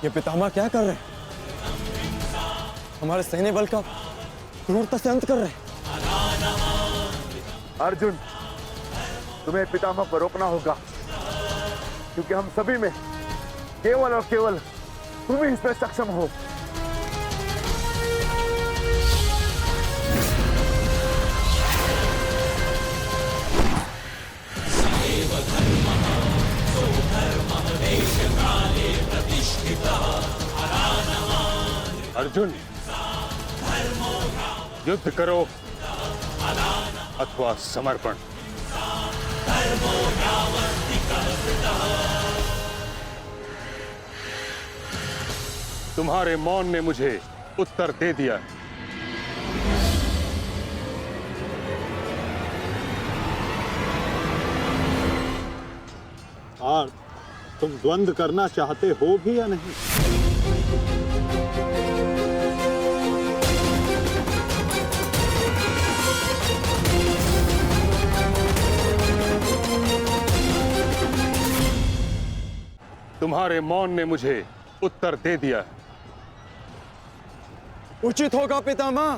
ये पितामह क्या कर रहे हैं? हमारे सैन्य बल का क्रूरता से अंत कर रहे हैं। अर्जुन, तुम्हें पितामह को रोकना होगा, क्योंकि हम सभी में केवल और केवल तुम ही इसमें सक्षम हो। अर्जुन, युद्ध करो अथवा समर्पण। तुम्हारे मौन ने मुझे उत्तर दे दिया। और तुम द्वंद्व करना चाहते हो भी या नहीं? तुम्हारे मौन ने मुझे उत्तर दे दिया। उचित होगा पितामह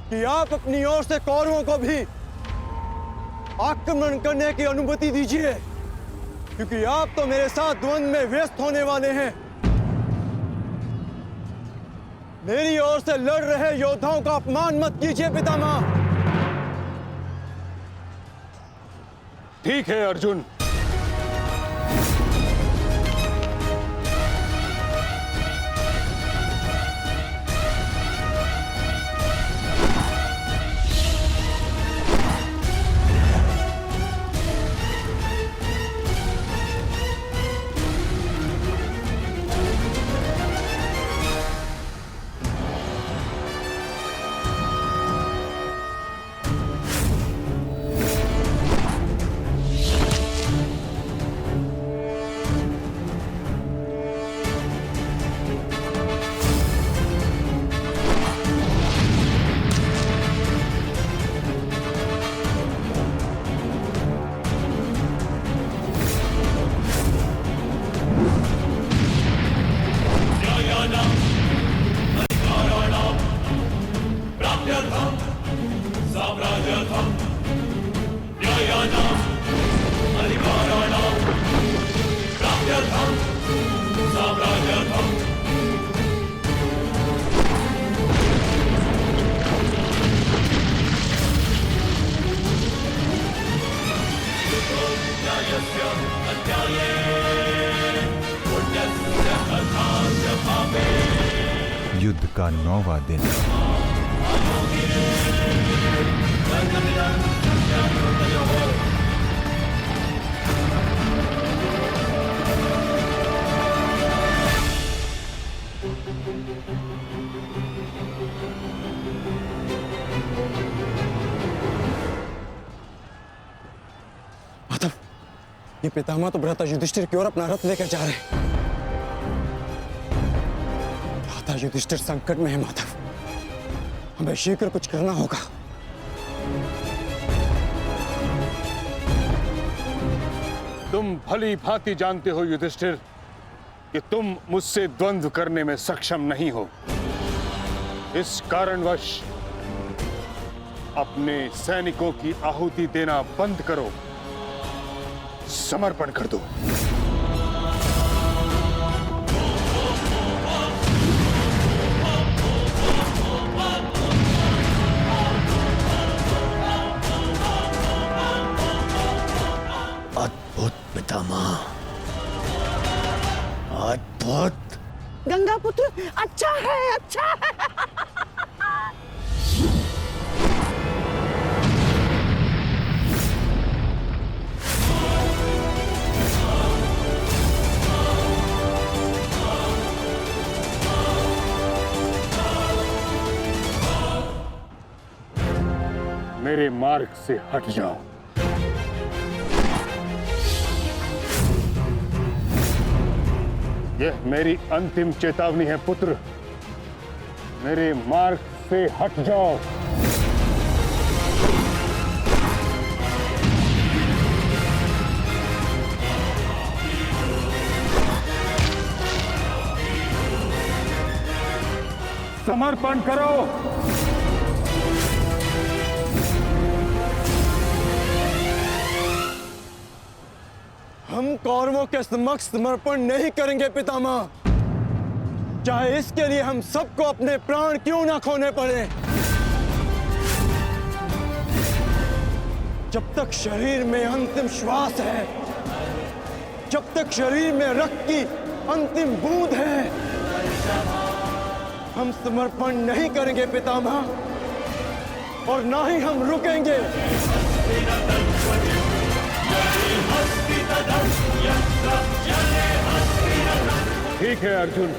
कि आप अपनी ओर से कौरवों को भी आक्रमण करने की अनुमति दीजिए, क्योंकि आप तो मेरे साथ द्वंद्व में व्यस्त होने वाले हैं। मेरी ओर से लड़ रहे योद्धाओं का अपमान मत कीजिए पितामह। ठीक है अर्जुन, युद्ध का 9वां दिन। माधव, ये पितामह तो भ्राता युधिष्ठिर की ओर अपना रथ लेकर जा रहे हैं। भ्राता युधिष्ठिर संकट में है माधव, हमें शीघ्र कुछ करना होगा। तुम भली भांति जानते हो युधिष्ठिर कि तुम मुझसे द्वंद्व करने में सक्षम नहीं हो। इस कारणवश अपने सैनिकों की आहुति देना बंद करो, समर्पण कर दो। अद्भुत पितामह, अद्भुत। गंगा पुत्र, अच्छा है, अच्छा है। मेरे मार्ग से हट जाओ। यह मेरी अंतिम चेतावनी है पुत्र, मेरे मार्ग से हट जाओ। समर्पण करो। हम कौरवों के समक्ष समर्पण नहीं करेंगे पितामह, चाहे इसके लिए हम सबको अपने प्राण क्यों ना खोने पड़े। जब तक शरीर में अंतिम श्वास है, जब तक शरीर में रक्त की अंतिम बूंद है, हम समर्पण नहीं करेंगे पितामह, और ना ही हम रुकेंगे। ठीक है अर्जुन,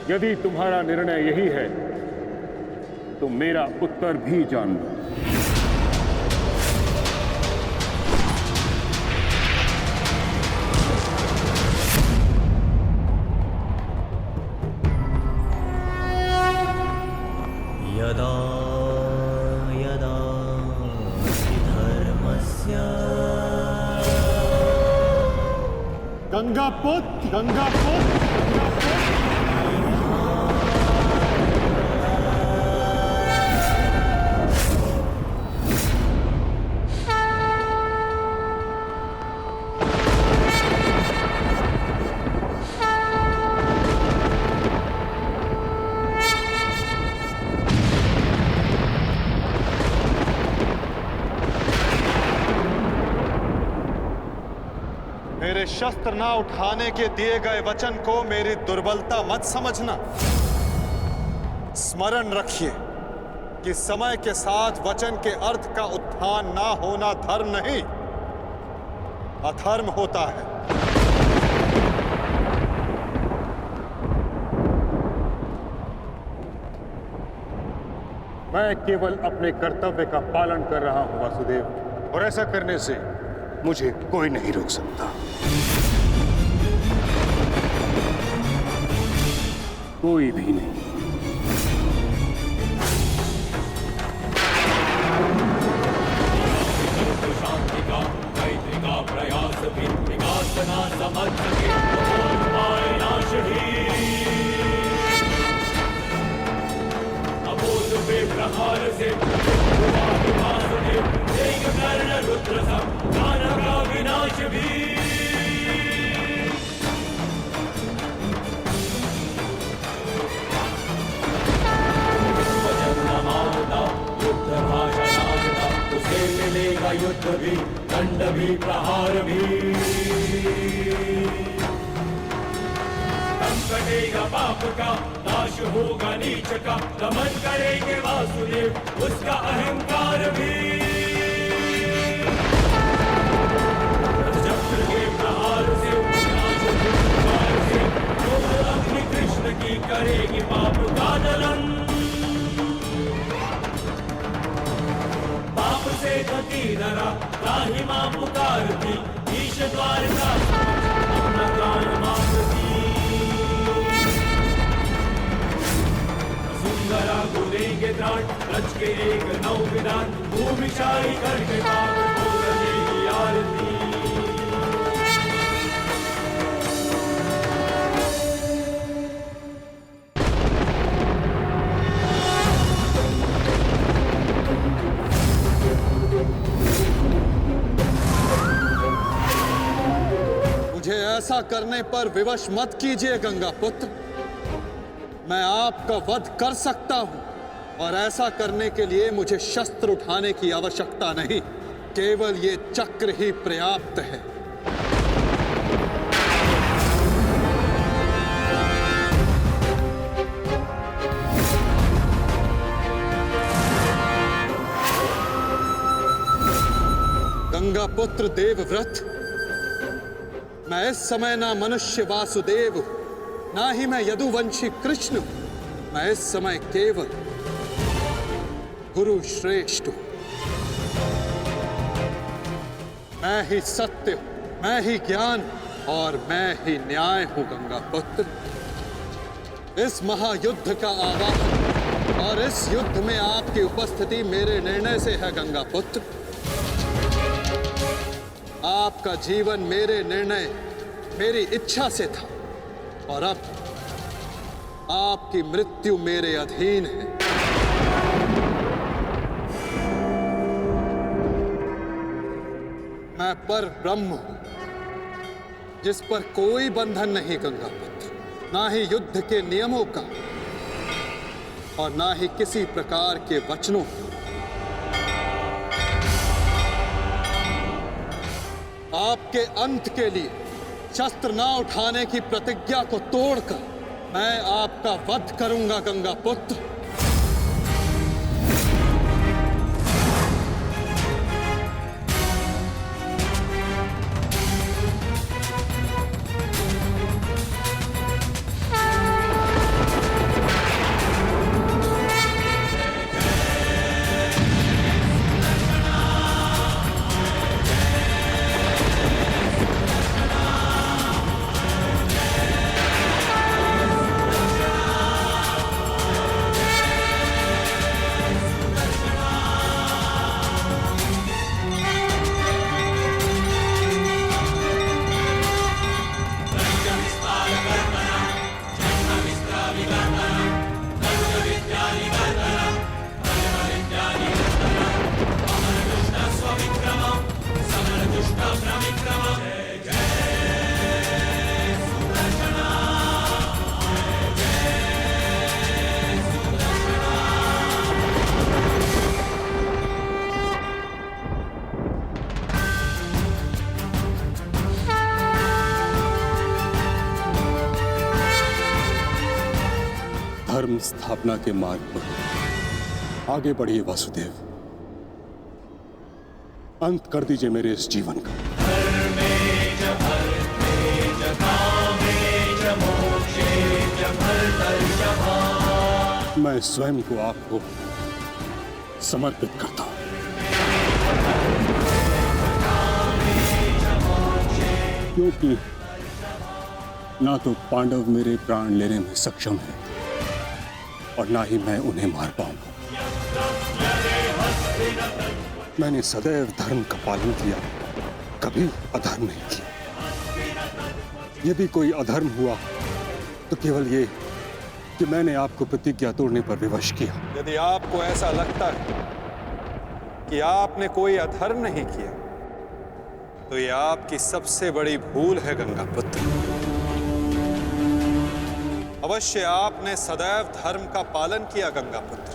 यदि तुम्हारा निर्णय यही है तो मेरा उत्तर भी जान लो। यदा यदा हि धर्मस्य गंगापुत्र, गंगापुत्र, मेरे शस्त्र ना उठाने के दिए गए वचन को मेरी दुर्बलता मत समझना। स्मरण रखिए कि समय के साथ वचन के अर्थ का उत्थान ना होना धर्म नहीं, अधर्म होता है। मैं केवल अपने कर्तव्य का पालन कर रहा हूं वासुदेव, और ऐसा करने से मुझे कोई नहीं रोक सकता। कोई भी नहीं। शांति का मैत्री का प्रयास भी विकास ना समझ सके पाए नाश ही। अबोध पे प्रहार से कर्ण रुद्र सब दानव का विनाश भी। युद्ध भाषा उसे मिलेगा युद्ध भी, दंड भी, प्रहार भी। कम कटेगा पाप का, नाश होगा नीच का, दमन करेंगे वासुदेव उसका अहंकार भी। चक्र के प्रहार से अग्नि कृष्ण की करेगी पाप का दलन। पाप से गति धरा राही मां पुकारती, ईश द्वार का अपना प्राण मांगती। सुंदरा गुरेंगे त्राण रच के एक नौ विधान, भूमिशाही करके पाप को रचेगी आरती। मुझे ऐसा करने पर विवश मत कीजिए गंगा पुत्र। मैं आपका वध कर सकता हूं, और ऐसा करने के लिए मुझे शस्त्र उठाने की आवश्यकता नहीं, केवल ये चक्र ही पर्याप्त है। गंगा पुत्र देवव्रत, मैं इस समय ना मनुष्य वासुदेव हूं, ना ही मैं यदुवंशी कृष्ण हूं। मैं इस समय केवल गुरु श्रेष्ठ हूं। मैं ही सत्य हूं, मैं ही ज्ञान और मैं ही न्याय हूं गंगा पुत्र। इस महायुद्ध का आवाहन और इस युद्ध में आपकी उपस्थिति मेरे निर्णय से है गंगा पुत्र। आपका जीवन मेरे निर्णय, मेरी इच्छा से था, और आपकी मृत्यु मेरे अधीन है। मैं पर ब्रह्म हूं, जिस पर कोई बंधन नहीं गंगा पुत्र, ना ही युद्ध के नियमों का और ना ही किसी प्रकार के वचनों का। आपके अंत के लिए शस्त्र ना उठाने की प्रतिज्ञा को तोड़कर मैं आपका वध करूंगा गंगा पुत्र। धर्म स्थापना के मार्ग पर आगे बढ़िए वासुदेव। अंत कर दीजिए मेरे इस जीवन का। मैं स्वयं को आपको समर्पित करता हूं। क्योंकि ना तो पांडव मेरे प्राण लेने में सक्षम है और ना ही मैं उन्हें मार पाऊंगा। मैंने सदैव धर्म का पालन किया, कभी अधर्म नहीं किया। यदि कोई अधर्म हुआ तो केवल ये कि मैंने आपको प्रतिज्ञा तोड़ने पर विवश किया। यदि आपको ऐसा लगता है कि आपने कोई अधर्म नहीं किया तो यह आपकी सबसे बड़ी भूल है गंगा पुत्र। अवश्य आपने सदैव धर्म का पालन किया गंगा पुत्र,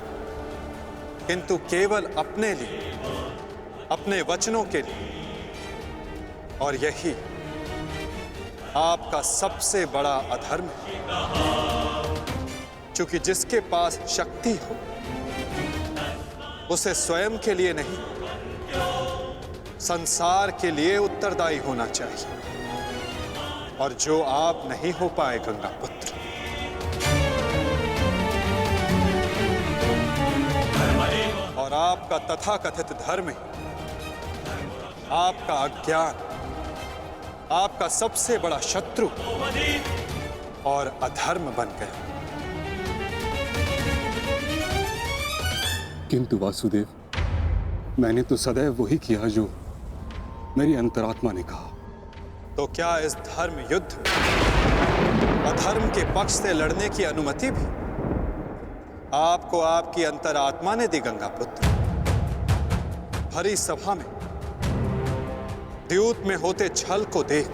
किंतु केवल अपने लिए, अपने वचनों के लिए, और यही आपका सबसे बड़ा अधर्म है। क्योंकि जिसके पास शक्ति हो उसे स्वयं के लिए नहीं, संसार के लिए उत्तरदायी होना चाहिए, और जो आप नहीं हो पाए गंगा पुत्र। और आपका तथाकथित धर्म ही आपका अज्ञान, आपका सबसे बड़ा शत्रु और अधर्म बन गया। किंतु वासुदेव, मैंने तो सदैव वही किया जो मेरी अंतरात्मा ने कहा। तो क्या इस धर्म युद्ध में अधर्म के पक्ष से लड़ने की अनुमति भी आपको आपकी अंतरात्मा ने दी गंगा पुत्र? भरी सभा में द्यूत में होते छल को देख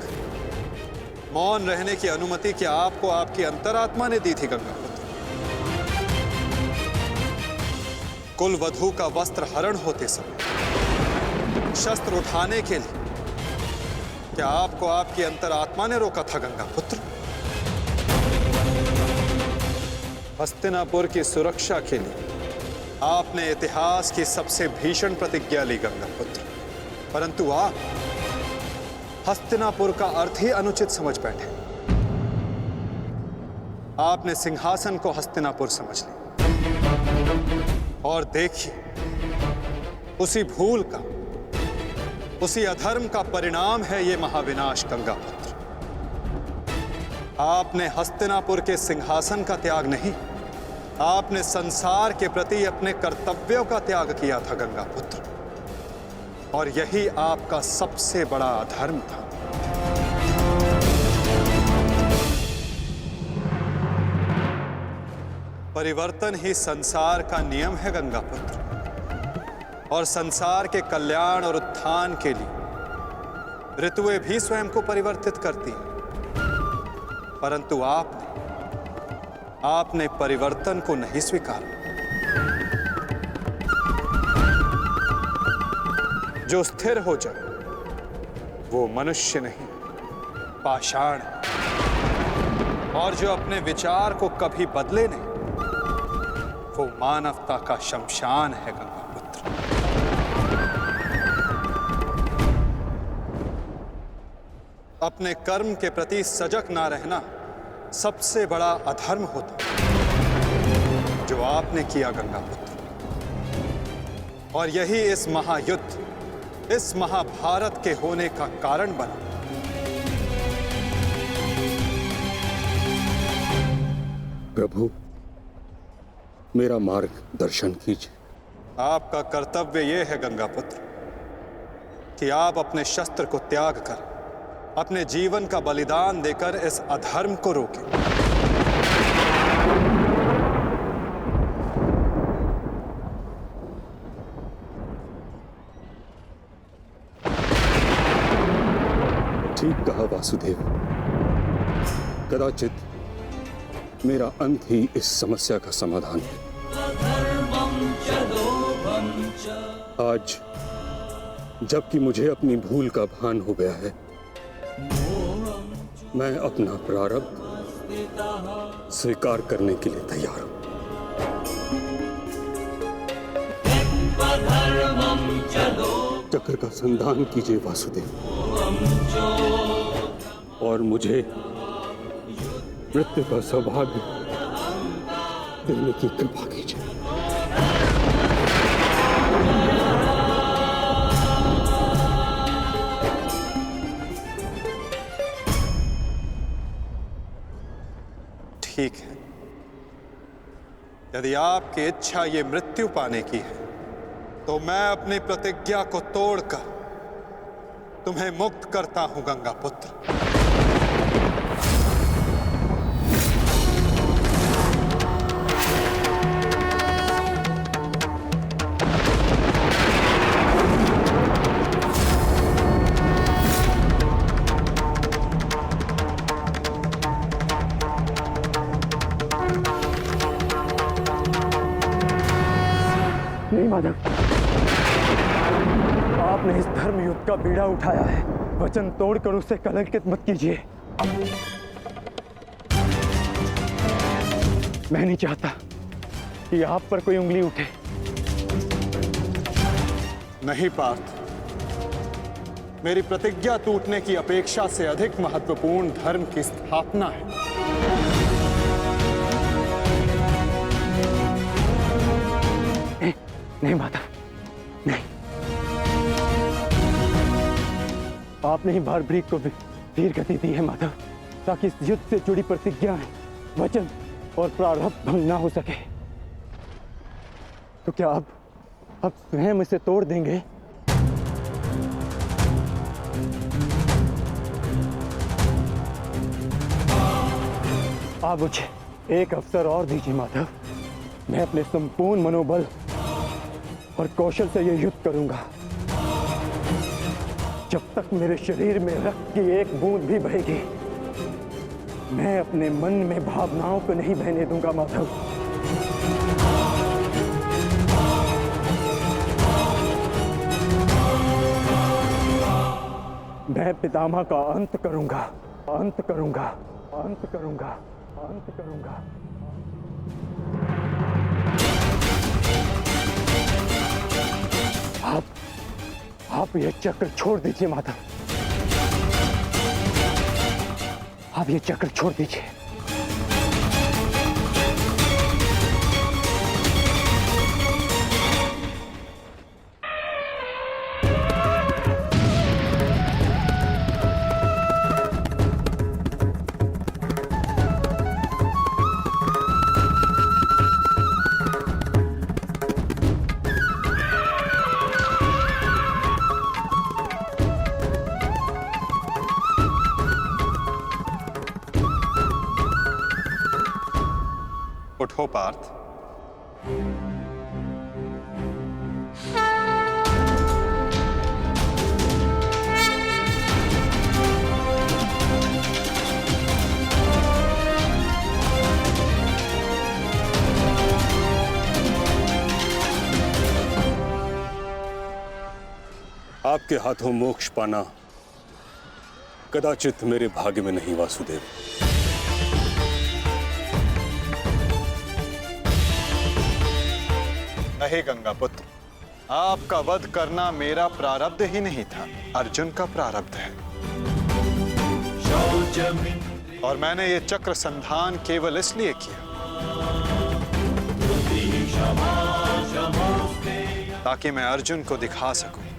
मौन रहने की अनुमति क्या आपको आपकी अंतरात्मा ने दी थी गंगा पुत्र? कुल वधू का वस्त्र हरण होते समय शस्त्र उठाने के लिए क्या आपको आपकी अंतरात्मा ने रोका था गंगा पुत्र? हस्तिनापुर की सुरक्षा के लिए आपने इतिहास की सबसे भीषण प्रतिज्ञा ली गंगा पुत्र, परंतु आप हस्तिनापुर का अर्थ ही अनुचित समझ बैठे। आपने सिंहासन को हस्तिनापुर समझ लिया। और देखिए, उसी भूल का, उसी अधर्म का परिणाम है ये महाविनाश गंगा पुत्र। आपने हस्तिनापुर के सिंहासन का त्याग नहीं, आपने संसार के प्रति अपने कर्तव्यों का त्याग किया था गंगा पुत्र, और यही आपका सबसे बड़ा अधर्म था। परिवर्तन ही संसार का नियम है गंगापुत्र, और संसार के कल्याण और उत्थान के लिए ऋतुएं भी स्वयं को परिवर्तित करती हैं। परंतु आपने परिवर्तन को नहीं स्वीकारा। जो स्थिर हो जाए वो मनुष्य नहीं, पाषाण है। और जो अपने विचार को कभी बदले नहीं, वो मानवता का शमशान है गंगापुत्र। अपने कर्म के प्रति सजग ना रहना सबसे बड़ा अधर्म होता है, जो आपने किया गंगापुत्र। और यही इस महायुद्ध, इस महाभारत के होने का कारण बना। प्रभु, मेरा मार्ग दर्शन कीजिए। आपका कर्तव्य यह है गंगापुत्र कि आप अपने शस्त्र को त्याग कर अपने जीवन का बलिदान देकर इस अधर्म को रोकें। ठीक कहा वासुदेव। कदाचित मेरा अंत ही इस समस्या का समाधान है। आज जबकि मुझे अपनी भूल का भान हो गया है, मैं अपना प्रारब्ध स्वीकार करने के लिए तैयार हूं। चक्र का संधान कीजिए वासुदेव, और मुझे मृत्यु का सौभाग्य देने की कृपा कीजिए। ठीक है, यदि आपकी इच्छा ये मृत्यु पाने की है, तो मैं अपनी प्रतिज्ञा को तोड़कर तुम्हें मुक्त करता हूं गंगापुत्र। नहीं माधव, आपने इस धर्म युद्ध का बीड़ा उठाया है। वचन तोड़कर उसे कलंकित मत कीजिए। मैं नहीं चाहता कि आप पर कोई उंगली उठे। नहीं पार्थ, मेरी प्रतिज्ञा टूटने की अपेक्षा से अधिक महत्वपूर्ण धर्म की स्थापना है। नहीं माता, नहीं। आपने ही भारभृग को वीर गति दी है माधव, ताकि इस युद्ध से जुड़ी प्रतिज्ञाएं, वचन और प्रारब्ध भंग ना हो सके। तो क्या आप स्वयं इसे तोड़ देंगे? आप मुझे एक अवसर और दीजिए माधव। मैं अपने संपूर्ण मनोबल और कौशल से यह युद्ध करूंगा। जब तक मेरे शरीर में रक्त की एक बूंद भी बहेगी, मैं अपने मन में भावनाओं को नहीं बहने दूंगा माधव। मैं पितामह का अंत करूंगा, अंत करूंगा, अंत करूंगा, अंत करूंगा। आप ये चक्र छोड़ दीजिए माधव। आप ये चक्र छोड़ दीजिए। उठो पार्थ। आपके हाथों मोक्ष पाना कदाचित मेरे भाग्य में नहीं वासुदेव। नहीं गंगा पुत्र, आपका वध करना मेरा प्रारब्ध ही नहीं था, अर्जुन का प्रारब्ध है। और मैंने ये चक्र संधान केवल इसलिए किया ताकि मैं अर्जुन को दिखा सकूं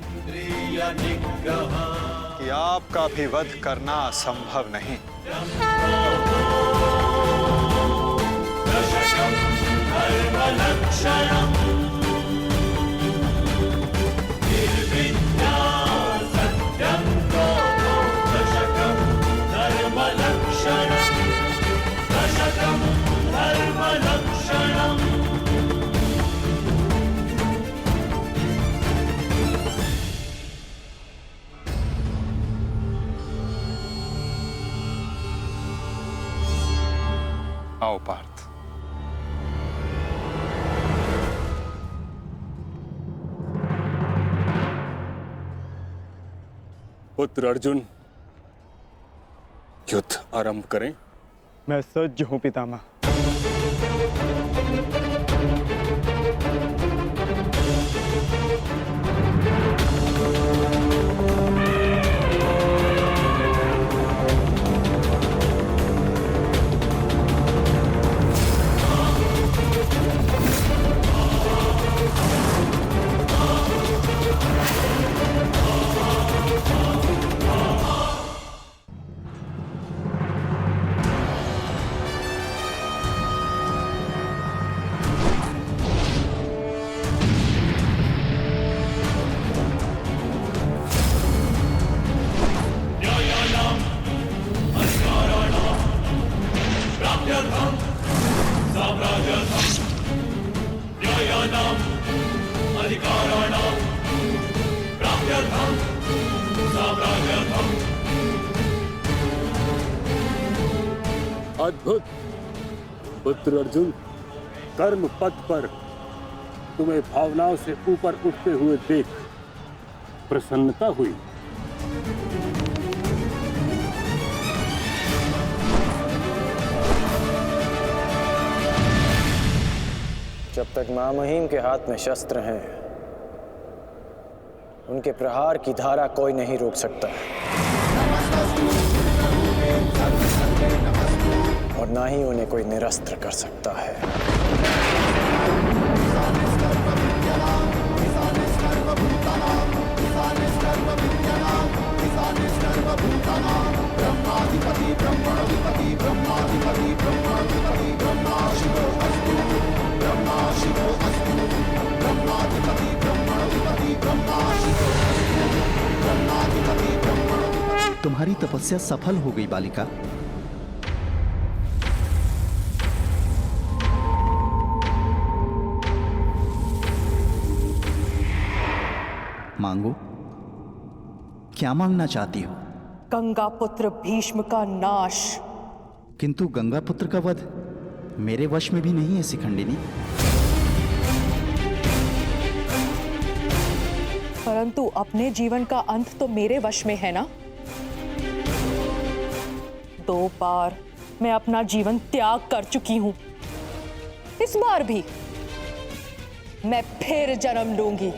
कि आपका भी वध करना असंभव नहीं। आओ पार्थ। पुत्र अर्जुन, युद्ध आरंभ करें। मैं सज्ज हूं पितामह। अद्भुत पुत्र अर्जुन, कर्म पथ पर तुम्हें भावनाओं से ऊपर उठते हुए देख प्रसन्नता हुई। जब तक महामहिम के हाथ में शस्त्र हैं, उनके प्रहार की धारा कोई नहीं रोक सकता और ना ही उन्हें कोई निरस्त्र कर सकता है। तुम्हारी तपस्या सफल हो गई बालिका। मांगो, क्या मांगना चाहती हो? गंगा पुत्र भीष्म का नाश। किंतु गंगा पुत्र का वध मेरे वश में भी नहीं है शिखंडिनी। परंतु अपने जीवन का अंत तो मेरे वश में है ना। 2 बार मैं अपना जीवन त्याग कर चुकी हूं। इस बार भी मैं फिर जन्म लूंगी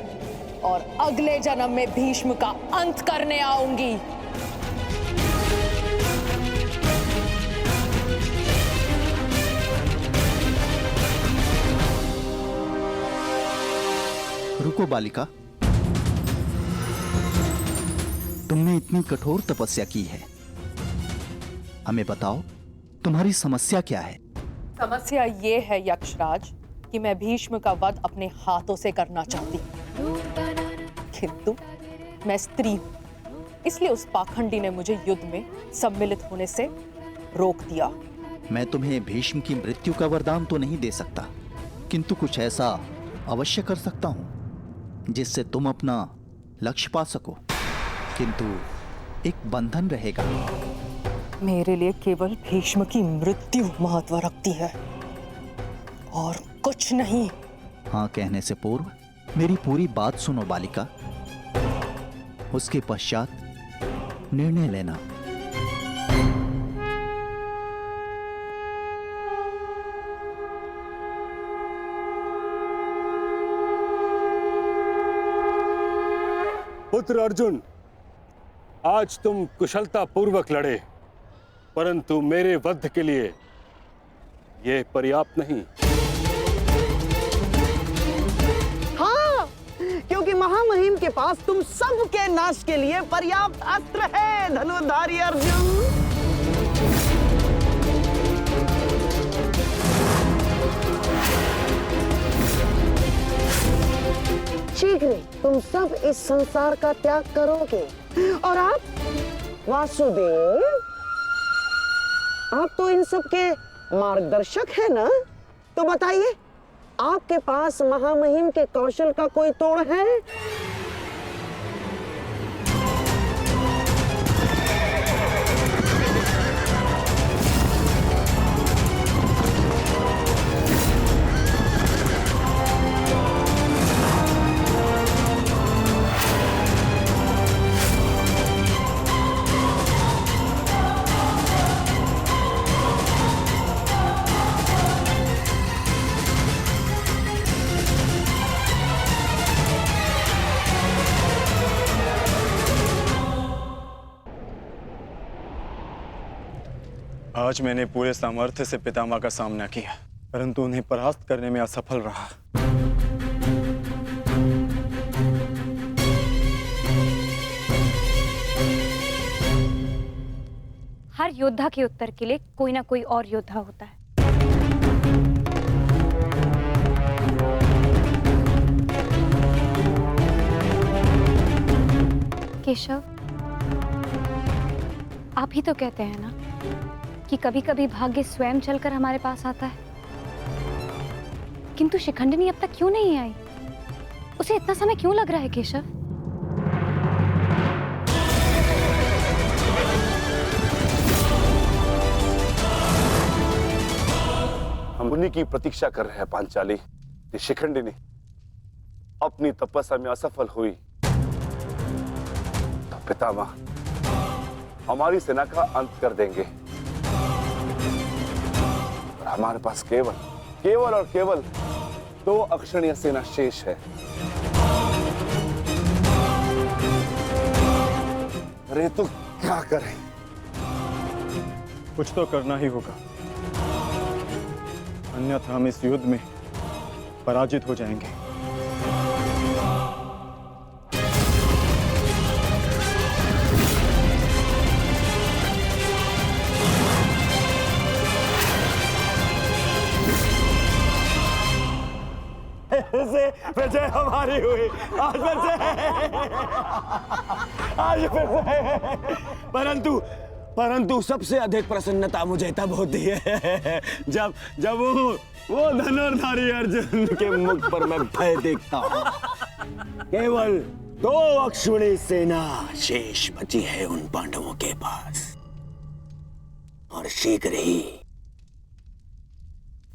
और अगले जन्म में भीष्म का अंत करने आऊंगी। रुको बालिका, तुमने इतनी कठोर तपस्या की है, हमें बताओ तुम्हारी समस्या क्या है? समस्या ये है यक्षराज कि मैं भीष्म का वध अपने हाथों से करना चाहती हूँ, किंतु मैं स्त्री हूं, इसलिए उस पाखंडी ने मुझे युद्ध में सम्मिलित होने से रोक दिया। मैं तुम्हें भीष्म की मृत्यु का वरदान तो नहीं दे सकता, किंतु कुछ ऐसा अवश्य कर सकता हूं जिससे तुम अपना लक्ष्य पा सको। किंतु एक बंधन रहेगा। मेरे लिए केवल भीष्म की मृत्यु महत्व रखती है और कुछ नहीं। हाँ कहने से पूर्व मेरी पूरी बात सुनो बालिका, उसके पश्चात निर्णय लेना। पुत्र अर्जुन, आज तुम कुशलता पूर्वक लड़े, परंतु मेरे वध के लिए यह पर्याप्त नहीं। हाँ, क्योंकि महामहिम के पास तुम सबके नाश के लिए पर्याप्त अस्त्र है धनुर्धारी अर्जुन। शीघ्र तुम सब इस संसार का त्याग करोगे और आप वासुदेव, आप तो इन सब के मार्गदर्शक है ना, तो बताइए आपके पास महामहिम के कौशल का कोई तोड़ है? आज मैंने पूरे सामर्थ्य से पितामह का सामना किया, परंतु उन्हें परास्त करने में असफल रहा। हर योद्धा के उत्तर के लिए कोई ना कोई और योद्धा होता है। केशव, आप ही तो कहते हैं ना कि कभी कभी भाग्य स्वयं चलकर हमारे पास आता है, किंतु शिखंडिनी अब तक क्यों नहीं आई? उसे इतना समय क्यों लग रहा है केशव? हम उन्हीं की प्रतीक्षा कर रहे हैं पांचाली। कि शिखंडिनी अपनी तपस्या में असफल हुई तो पितामह हमारी सेना का अंत कर देंगे। और हमारे पास केवल और केवल 2 अक्षणीय सेना शेष है। अरे तो क्या करें? कुछ तो करना ही होगा, अन्यथा हम इस युद्ध में पराजित हो जाएंगे। विजय हमारी हुई आज फिर से। परंतु सबसे अधिक प्रसन्नता मुझे तब होती है जब वो धनुर्धारी अर्जुन के मुख पर मैं भय देखता हूँ। केवल 2 अक्षुणी सेना शेष बची है उन पांडवों के पास, और शीघ्र ही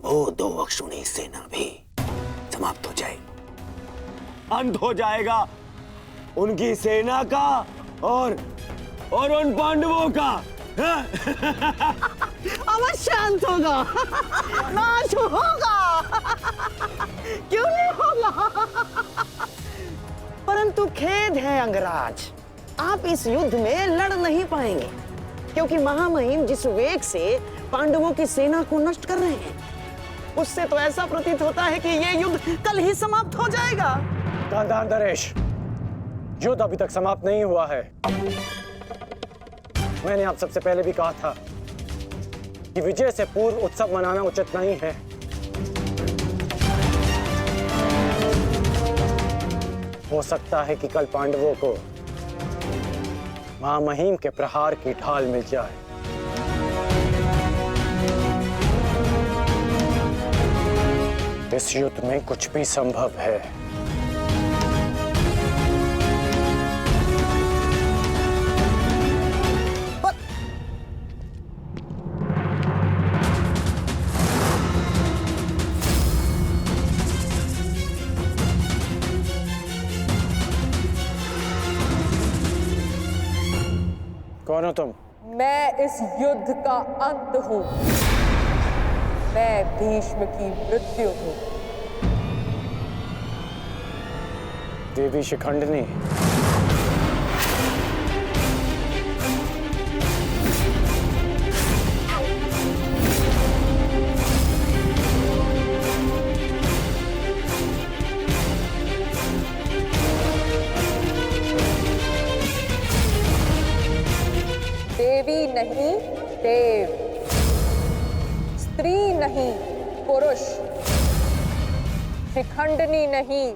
वो 2 अक्षुणी सेना भी समाप्त हो जाएगी। अंत हो जाएगा उनकी सेना का और उन पांडवों का। अवश्य अंत होगा, नाश होगा, क्यों नहीं होगा? परंतु खेद है अंगराज, आप इस युद्ध में लड़ नहीं पाएंगे, क्योंकि महामहिम जिस वेग से पांडवों की सेना को नष्ट कर रहे हैं, उससे तो ऐसा प्रतीत होता है कि ये युद्ध कल ही समाप्त हो जाएगा। गांधार नरेश, युद्ध अभी तक समाप्त नहीं हुआ है। मैंने आप सबसे पहले भी कहा था कि विजय से पूर्व उत्सव मनाना उचित नहीं है। हो सकता है कि कल पांडवों को महामहिम के प्रहार की ढाल मिल जाए। इस युद्ध में कुछ भी संभव है। कौन हो तुम? मैं इस युद्ध का अंत हूं। मैं भीष्म की मृत्यु हूं। देवी शिखंडिनी, देवी नहीं देव, स्त्री नहीं पुरुष, शिखंडिनी नहीं।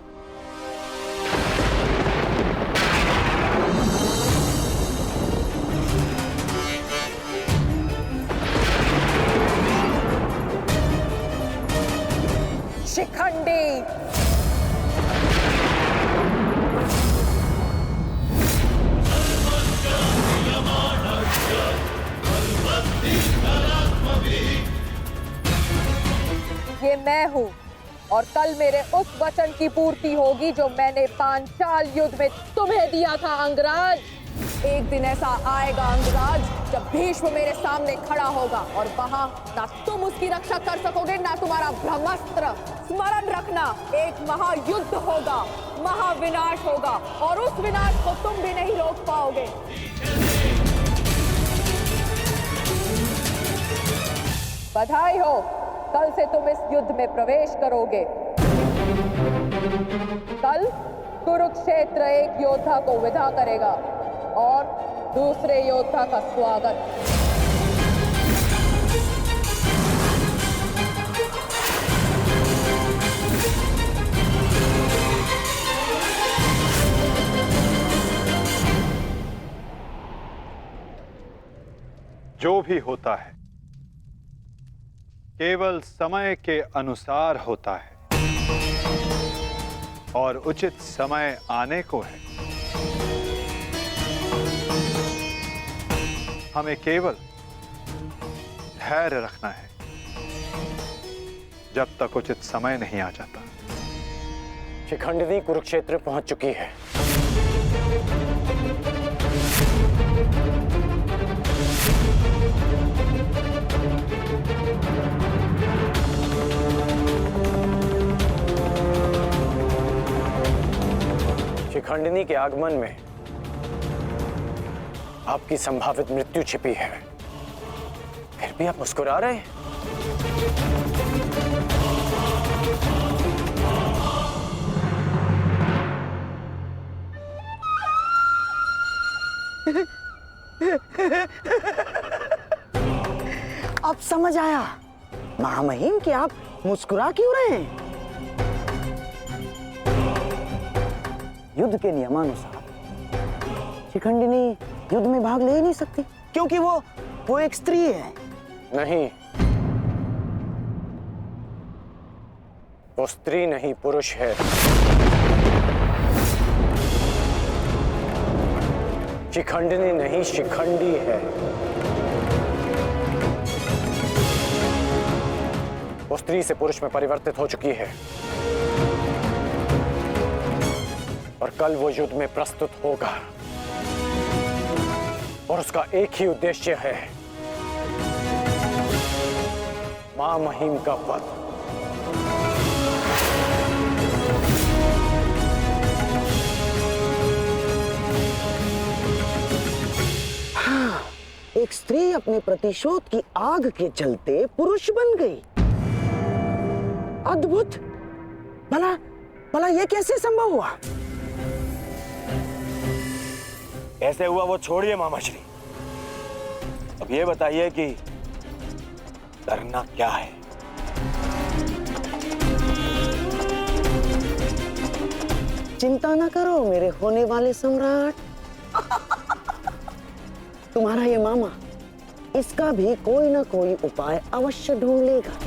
शिखंडी। ये मैं हूँ और कल मेरे उस वचन की पूर्ति होगी जो मैंने पांचाल युद्ध में तुम्हें दिया था अंगराज। एक दिन ऐसा आएगा अंगराज जब भीष्म मेरे सामने खड़ा होगा और वहां ना तुम उसकी रक्षा कर सकोगे ना तुम्हारा ब्रह्मास्त्र। स्मरण रखना, एक महायुद्ध होगा, महाविनाश होगा और उस विनाश को तुम भी नहीं रोक पाओगे। बधाई हो, कल से तुम इस युद्ध में प्रवेश करोगे। कल कुरुक्षेत्र एक योद्धा को विदा करेगा और दूसरे योद्धा का स्वागत। जो भी होता है केवल समय के अनुसार होता है और उचित समय आने को है। हमें केवल धैर्य रखना है जब तक उचित समय नहीं आ जाता। शिखंडिनी कुरुक्षेत्र पहुंच चुकी है। शिखंडिनी के आगमन में आपकी संभावित मृत्यु छिपी है, फिर भी आप मुस्कुरा रहे हैं। अब समझ आया महामहिम कि आप मुस्कुरा क्यों रहे हैं। युद्ध के नियमानुसार शिखंडिनी युद्ध में भाग ले ही नहीं सकती क्योंकि वो एक स्त्री है। नहीं, वो स्त्री नहीं पुरुष है। शिखंडिनी नहीं शिखंडी है। वो स्त्री से पुरुष में परिवर्तित हो चुकी है और कल वो युद्ध में प्रस्तुत होगा और उसका एक ही उद्देश्य है, मां महिम का वध। हाँ, एक स्त्री अपने प्रतिशोध की आग के चलते पुरुष बन गई। अद्भुत। भला ये कैसे संभव हुआ? कैसे हुआ वो छोड़िए मामाश्री, अब ये बताइए कि करना क्या है। चिंता ना करो मेरे होने वाले सम्राट। तुम्हारा ये मामा इसका भी कोई ना कोई उपाय अवश्य ढूंढ लेगा।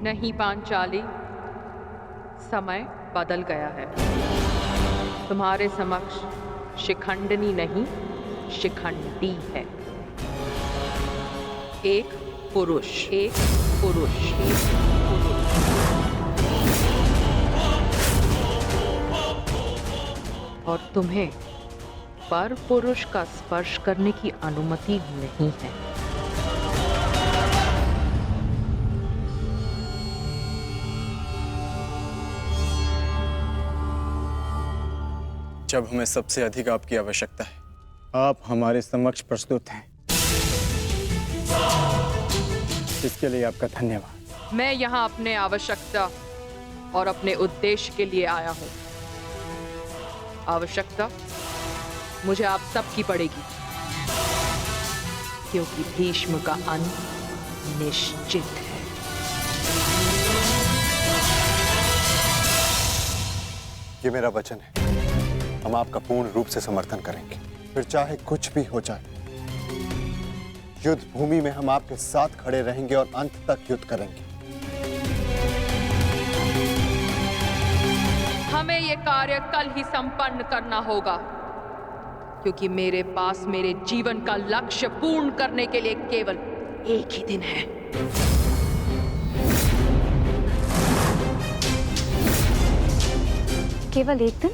नहीं पांचाली, समय बदल गया है। तुम्हारे समक्ष शिखंडनी नहीं, शिखंडी है। एक पुरुष, एक पुरुष, एक पुरुष। और तुम्हें पर पुरुष का स्पर्श करने की अनुमति नहीं है। जब हमें सबसे अधिक आपकी आवश्यकता है, आप हमारे समक्ष प्रस्तुत हैं। इसके लिए आपका धन्यवाद। मैं यहाँ अपने आवश्यकता और अपने उद्देश्य के लिए आया हूँ। आवश्यकता मुझे आप सबकी पड़ेगी, क्योंकि भीष्म का अंत निश्चित है। ये मेरा वचन है, हम आपका पूर्ण रूप से समर्थन करेंगे, फिर चाहे कुछ भी हो जाए। युद्ध भूमि में हम आपके साथ खड़े रहेंगे और अंत तक युद्ध करेंगे। हमें ये कार्य कल ही संपन्न करना होगा, क्योंकि मेरे पास मेरे जीवन का लक्ष्य पूर्ण करने के लिए केवल एक ही दिन है। केवल एक दिन?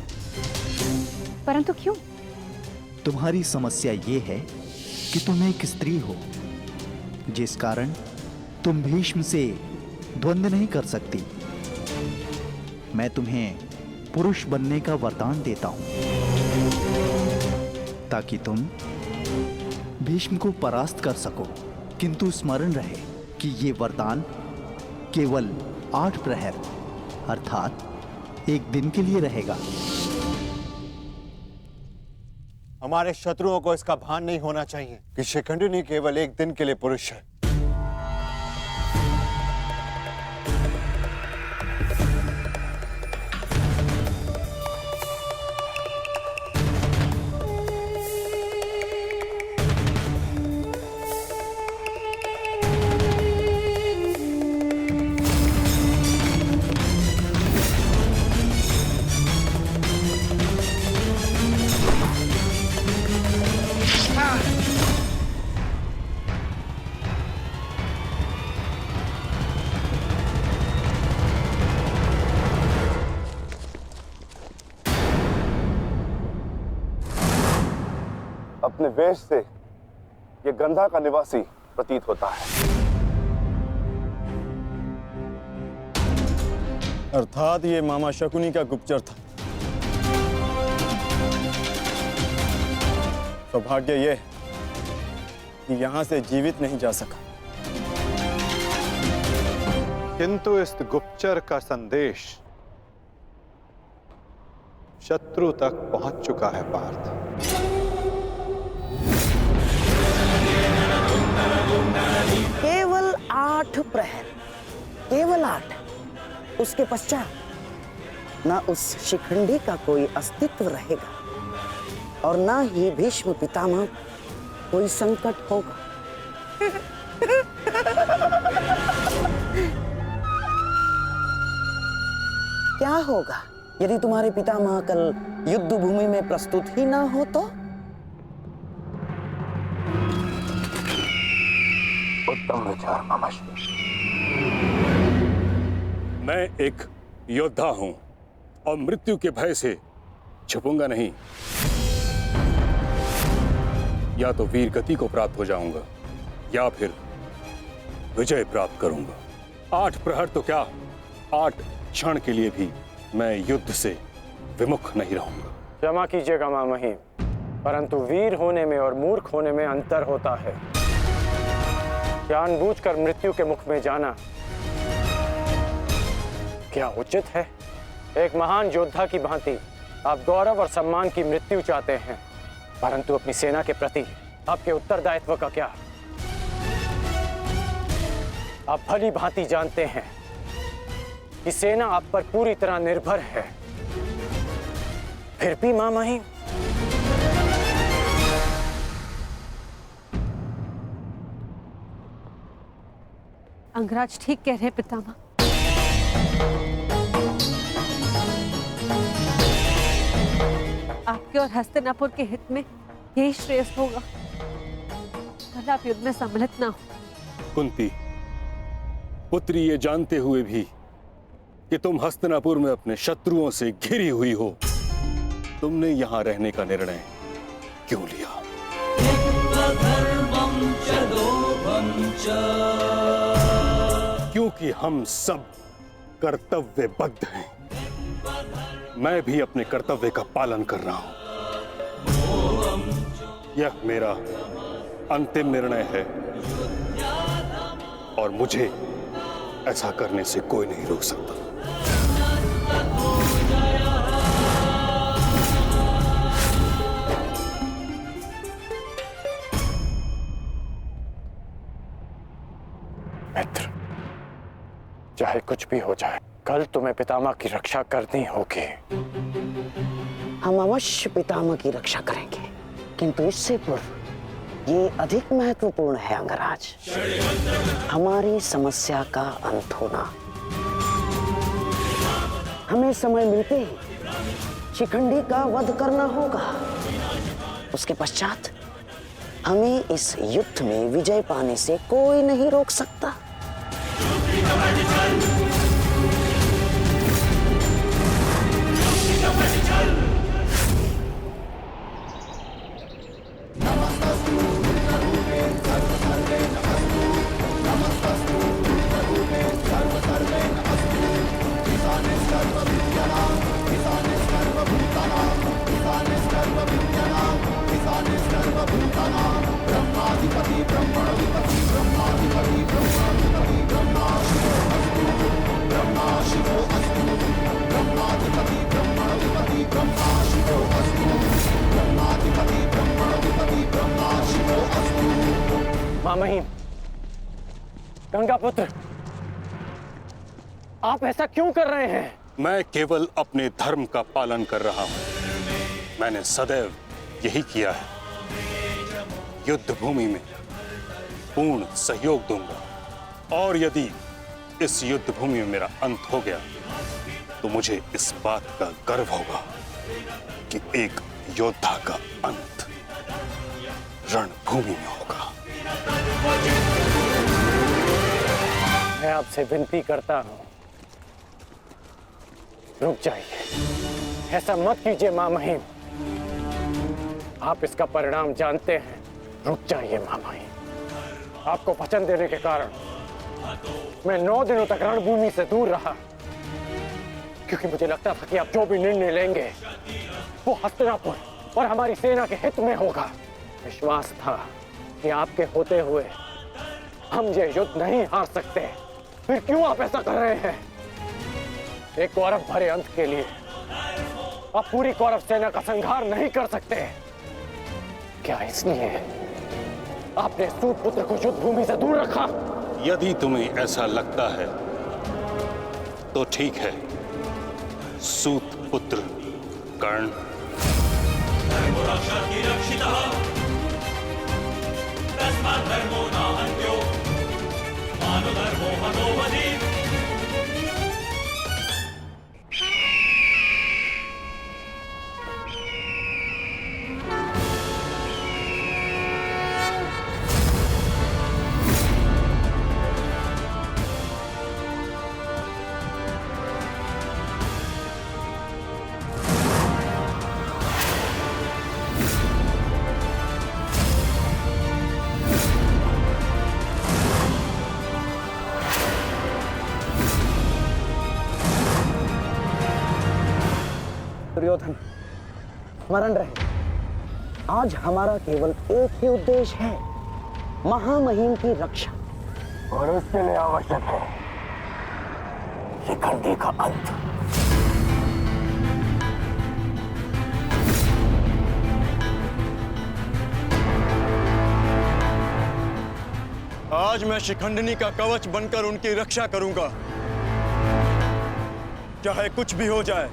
परंतु क्यों? तुम्हारी समस्या ये है कि तुम एक स्त्री हो, जिस कारण तुम भीष्म से द्वंद्व नहीं कर सकती। मैं तुम्हें पुरुष बनने का वरदान देता हूं, ताकि तुम भीष्म को परास्त कर सको। किंतु स्मरण रहे कि ये वरदान केवल 8 प्रहर अर्थात एक दिन के लिए रहेगा। हमारे शत्रुओं को इसका भान नहीं होना चाहिए कि शिखंडिनी केवल एक दिन के लिए पुरुष है। अपने वेश से ये गंधा का निवासी प्रतीत होता है। अर्थात ये मामा शकुनी का गुप्तचर था। सौभाग्य ये कि यहां से जीवित नहीं जा सका। किंतु इस गुप्तचर का संदेश शत्रु तक पहुंच चुका है पार्थ। केवल 8 प्रहर, केवल 8। उसके पश्चात ना उस शिखंडी का कोई अस्तित्व रहेगा और ना ही भीष्म पितामह कोई संकट होगा। क्या होगा यदि तुम्हारे पितामह कल युद्ध भूमि में प्रस्तुत ही ना हो तो? उत्तम विचार मामाश्री। मैं एक योद्धा हूं और मृत्यु के भय से छुपूंगा नहीं। या तो वीर गति को प्राप्त हो जाऊंगा या फिर विजय प्राप्त करूंगा। 8 प्रहर तो क्या, 8 क्षण के लिए भी मैं युद्ध से विमुख नहीं रहूंगा। क्षमा कीजिएगा मामही, परंतु वीर होने में और मूर्ख होने में अंतर होता है। जानबूझकर मृत्यु के मुख में जाना क्या उचित है? एक महान योद्धा की भांति आप गौरव और सम्मान की मृत्यु चाहते हैं, परंतु अपनी सेना के प्रति आपके उत्तरदायित्व का क्या? आप भली भांति जानते हैं कि सेना आप पर पूरी तरह निर्भर है। फिर भी मामही अंगराज ठीक कह रहे हैं पितामह। आपके और हस्तिनापुर के हित में यही श्रेष्ठ होगा। भला आप युद्ध में सम्मिलित ना हो। कुंती, पुत्री, ये जानते हुए भी कि तुम हस्तिनापुर में अपने शत्रुओं से घिरी हुई हो, तुमने यहां रहने का निर्णय क्यों लिया? क्योंकि हम सब कर्तव्यबद्ध हैं। मैं भी अपने कर्तव्य का पालन कर रहा हूं। यह मेरा अंतिम निर्णय है और मुझे ऐसा करने से कोई नहीं रोक सकता। मित्र, चाहे कुछ भी हो जाए, कल तुम्हें पितामह की रक्षा करनी होगी। हम अवश्य पितामह की रक्षा करेंगे, किंतु इससे पूर्व ये अधिक महत्वपूर्ण है अंगराज, हमारी समस्या का अंत होना। हमें समय मिलते ही शिखंडी का वध करना होगा। उसके पश्चात हमें इस युद्ध में विजय पाने से कोई नहीं रोक सकता। मामहीम, गंगापुत्र, आप ऐसा क्यों कर रहे हैं? मैं केवल अपने धर्म का पालन कर रहा हूं। मैंने सदैव यही किया है। युद्ध भूमि में पूर्ण सहयोग दूंगा और यदि इस युद्ध भूमि में मेरा अंत हो गया तो मुझे इस बात का गर्व होगा कि एक योद्धा का अंत रणभूमि में होगा। मैं आपसे विनती करता हूं, रुक जाइए। ऐसा मत कीजिए मामहीम, आप इसका परिणाम जानते हैं। रुक जाइए मामहीम। आपको वचन देने के कारण मैं 9 दिनों तक रणभूमि से दूर रहा, क्योंकि मुझे लगता था कि आप जो भी निर्णय लेंगे वो हस्तिनापुर और हमारी सेना के हित में होगा। विश्वास था कि आपके होते हुए हम ये युद्ध नहीं हार सकते। फिर क्यों आप ऐसा कर रहे हैं? एक कौरव भरे अंत के लिए आप पूरी कौरव सेना का संहार नहीं कर सकते। क्या इसलिए आपने सूत पुत्र को युद्ध भूमि से दूर रखा? यदि तुम्हें ऐसा लगता है तो ठीक है। सूत पुत्र कर्ण दुर्योधन, स्मरण रहे, आज हमारा केवल एक ही उद्देश्य है, महामहिम की रक्षा, और उसके लिए आवश्यक है शिखंडी का अंत। आज मैं शिखंडिनी का कवच बनकर उनकी रक्षा करूंगा। चाहे कुछ भी हो जाए,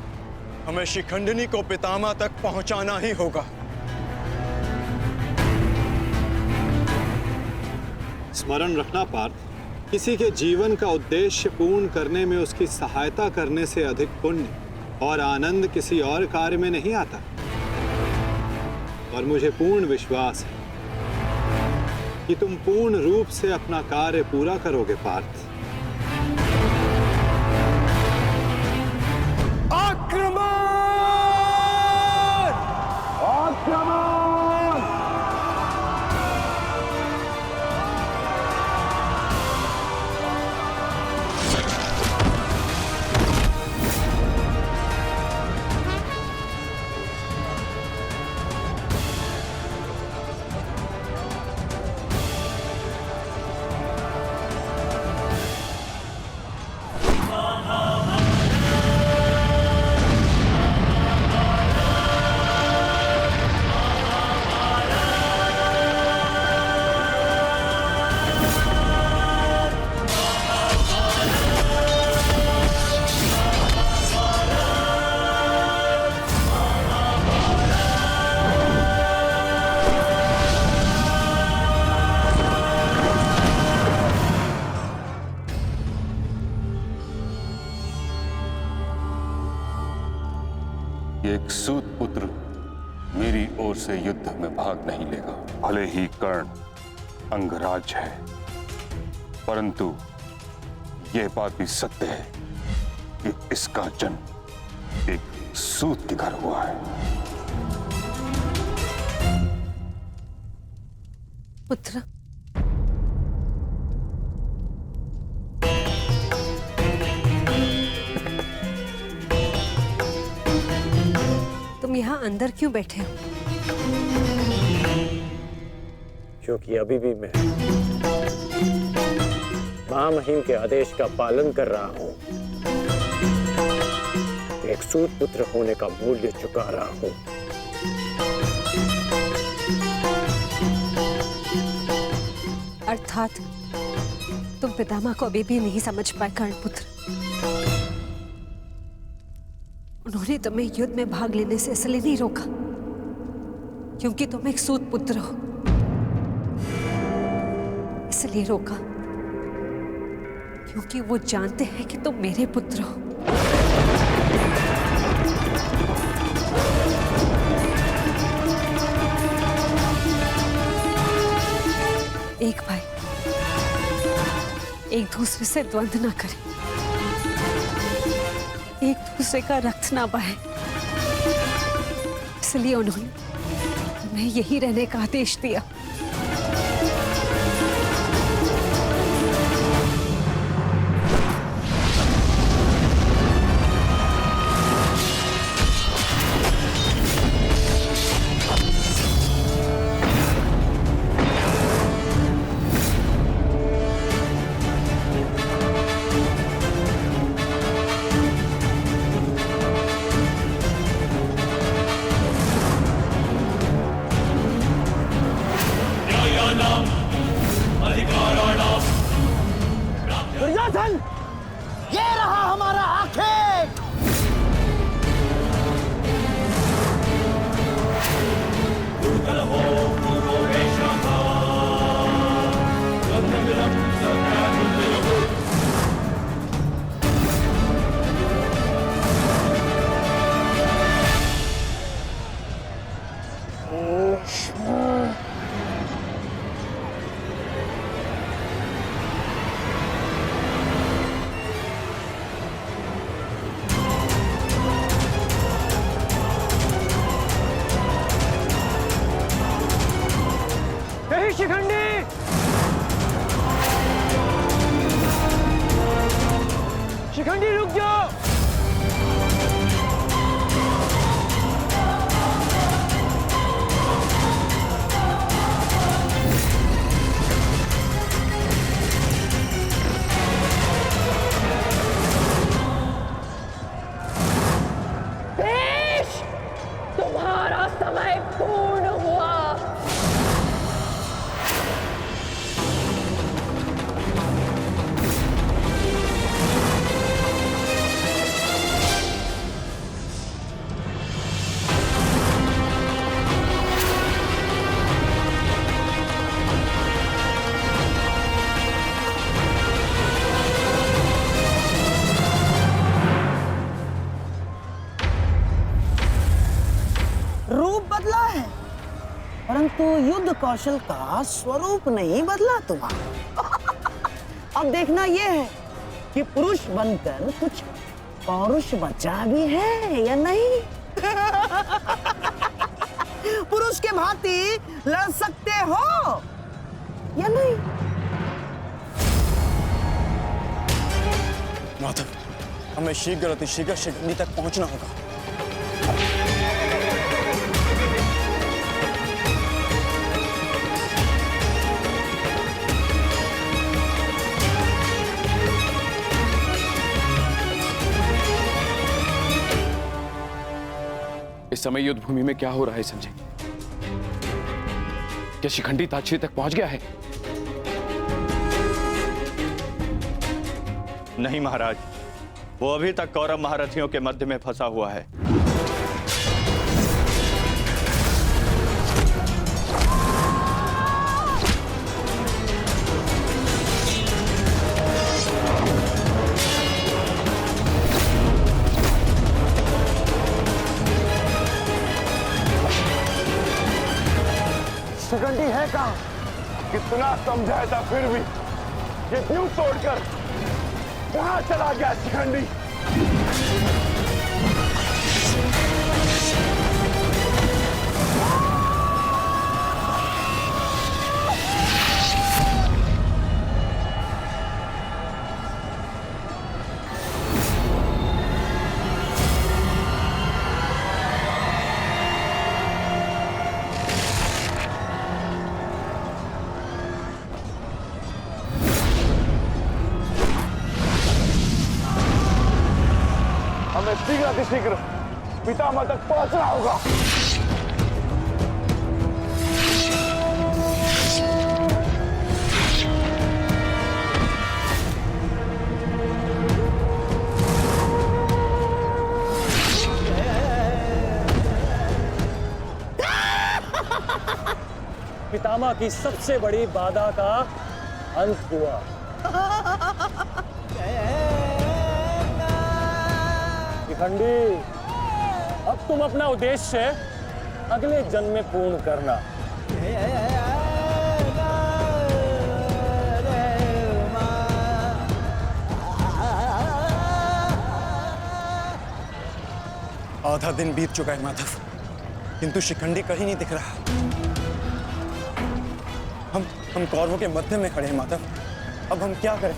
हमें शिखंडिनी को पितामह तक पहुंचाना ही होगा। स्मरण रखना पार्थ, किसी के जीवन का उद्देश्य पूर्ण करने में उसकी सहायता करने से अधिक पुण्य और आनंद किसी और कार्य में नहीं आता। और मुझे पूर्ण विश्वास है कि तुम पूर्ण रूप से अपना कार्य पूरा करोगे पार्थ। आक्रमण! आक्रमण! एक सूत पुत्र मेरी ओर से युद्ध में भाग नहीं लेगा। भले ही कर्ण अंगराज है, परंतु यह बात भी सत्य है कि इसका जन्म एक सूत के घर हुआ है। पुत्र, तुम यहाँ अंदर क्यों बैठे हो? क्योंकि अभी भी मैं महामहिम के आदेश का पालन कर रहा हूं। एक सूत पुत्र होने का मूल्य चुका रहा हूं। अर्थात तुम पितामह को अभी भी नहीं समझ पाए कर्ण पुत्र। उन्होंने तुम्हें युद्ध में भाग लेने से इसलिए नहीं रोका क्योंकि तुम एक सूत पुत्र हो, इसलिए रोका क्योंकि वो जानते हैं कि तुम मेरे पुत्र हो। एक भाई एक दूसरे से द्वंद्व ना करे, एक दूसरे का रक्त ना बहे, इसलिए उन्होंने तुम्हें यही रहने का आदेश दिया। दुर्योधन, ये रहा हमारा आखेट। शिखंडी, शिखंडी रुक जाओ। भीष्म, तुम्हारा समय पूर्ण हुआ। परंतु युद्ध कौशल का स्वरूप नहीं बदला तुम्हारा। अब देखना यह है कि पुरुष बनकर कुछ पौरुष बचा भी है या नहीं। पुरुष के भांति लड़ सकते हो या नहीं। माधव, हमें शीघ्र अतिशीघ्र शिखंडी तक पहुंचना होगा। इस समय युद्ध भूमि में क्या हो रहा है संजय? क्या शिखंडी ताक्षरी तक पहुंच गया है? नहीं महाराज, वो अभी तक कौरव महारथियों के मध्य में फंसा हुआ है। शिखंडी है कहां? कितना समझाया था फिर भी ये न्यू तोड़कर कहां चला गया शिखंडी? हमें शीघ्र शीघ्र पितामह तक पहुंचना होगा। पितामह की सबसे बड़ी बाधा का अंत हुआ। शिखंडी, अब तुम अपना उद्देश्य अगले जन्म में पूर्ण करना। आधा दिन बीत चुका है माधव, किंतु शिखंडी कहीं नहीं दिख रहा। हम कौरवों के मध्य में खड़े हैं माधव, अब हम क्या करें?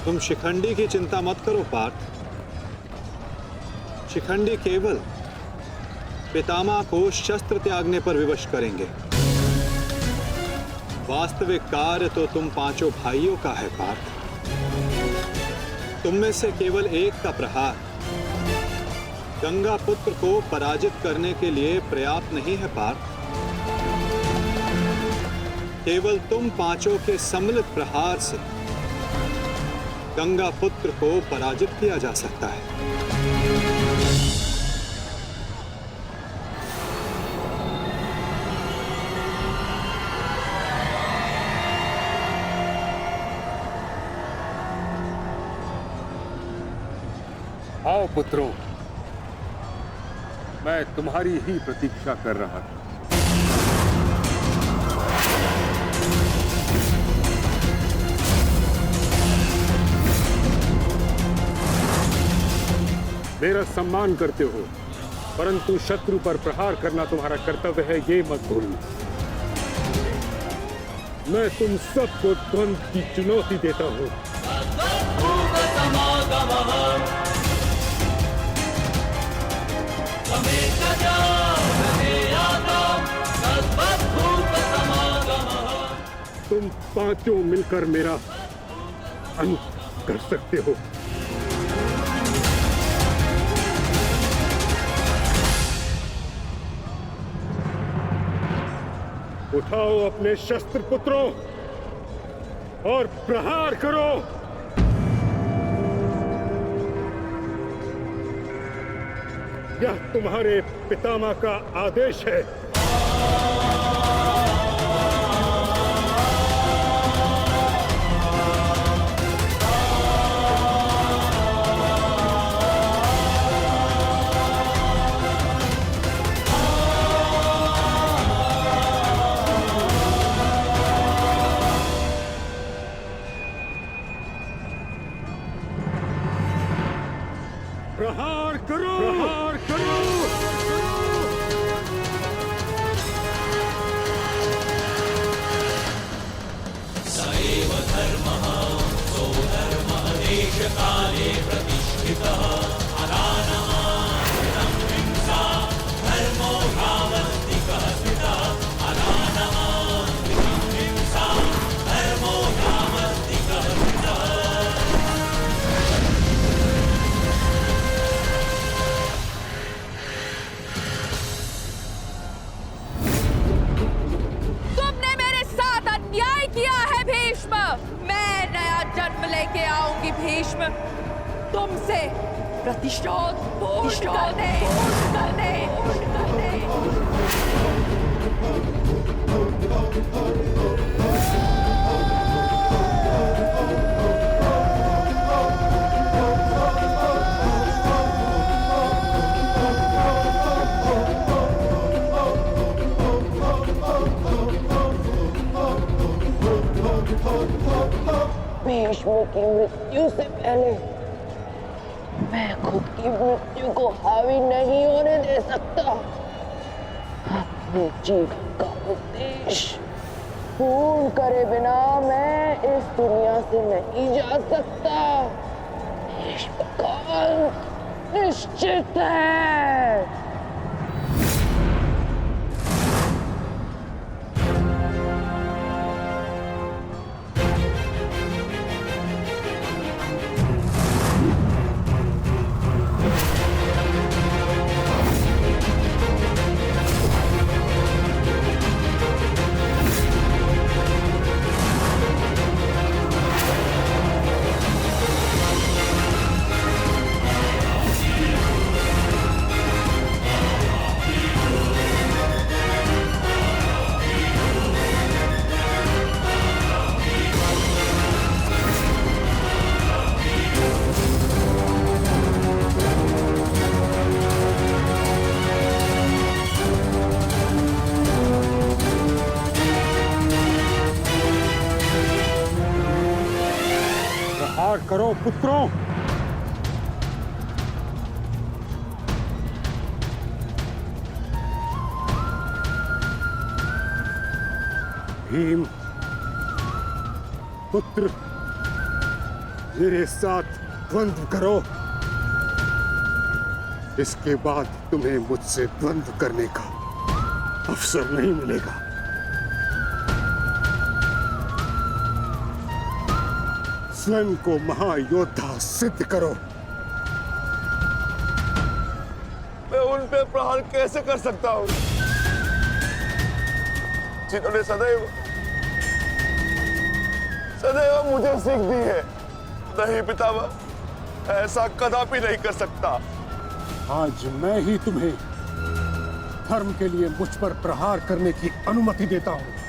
तुम शिखंडी की चिंता मत करो पार्थ। शिखंडी केवल पितामह को शस्त्र त्यागने पर विवश करेंगे। वास्तविक कार्य तो तुम पांचों भाइयों का है पार्थ। तुम में से केवल एक का प्रहार गंगा पुत्र को पराजित करने के लिए पर्याप्त नहीं है पार्थ। केवल तुम पांचों के सम्मिलित प्रहार से गंगा पुत्र को पराजित किया जा सकता है। आओ पुत्रों, मैं तुम्हारी ही प्रतीक्षा कर रहा था। मेरा सम्मान करते हो, परंतु शत्रु पर प्रहार करना तुम्हारा कर्तव्य है, ये मत भूलना। मैं तुम सबको द्वंद्व की चुनौती देता हूं। तुम पांचों मिलकर मेरा अंत कर सकते हो। उठाओ अपने शस्त्र पुत्रों और प्रहार करो। यह तुम्हारे पितामह का आदेश है। धर्म तुमसे प्रतिशोध पूर्ण करने। भीष्म की मृत्यु से पहले मैं खुद की मृत्यु को हावी नहीं होने दे सकता। अपने जीवन का उद्देश्य पूर्ण करे बिना मैं इस दुनिया से नहीं जा सकता। भीष्म का अंत निश्चित है। करो पुत्रों। भीम पुत्र, मेरे साथ द्वंद्व करो। इसके बाद तुम्हें मुझसे द्वंद्व करने का अवसर नहीं मिलेगा। स्वयं को महायोद्धा सिद्ध करो। मैं उन पे प्रहार कैसे कर सकता हूं जिन्होंने सदैव मुझे सीख दी है? नहीं पितामह, ऐसा कदापि नहीं कर सकता। आज मैं ही तुम्हें धर्म के लिए मुझ पर प्रहार करने की अनुमति देता हूं।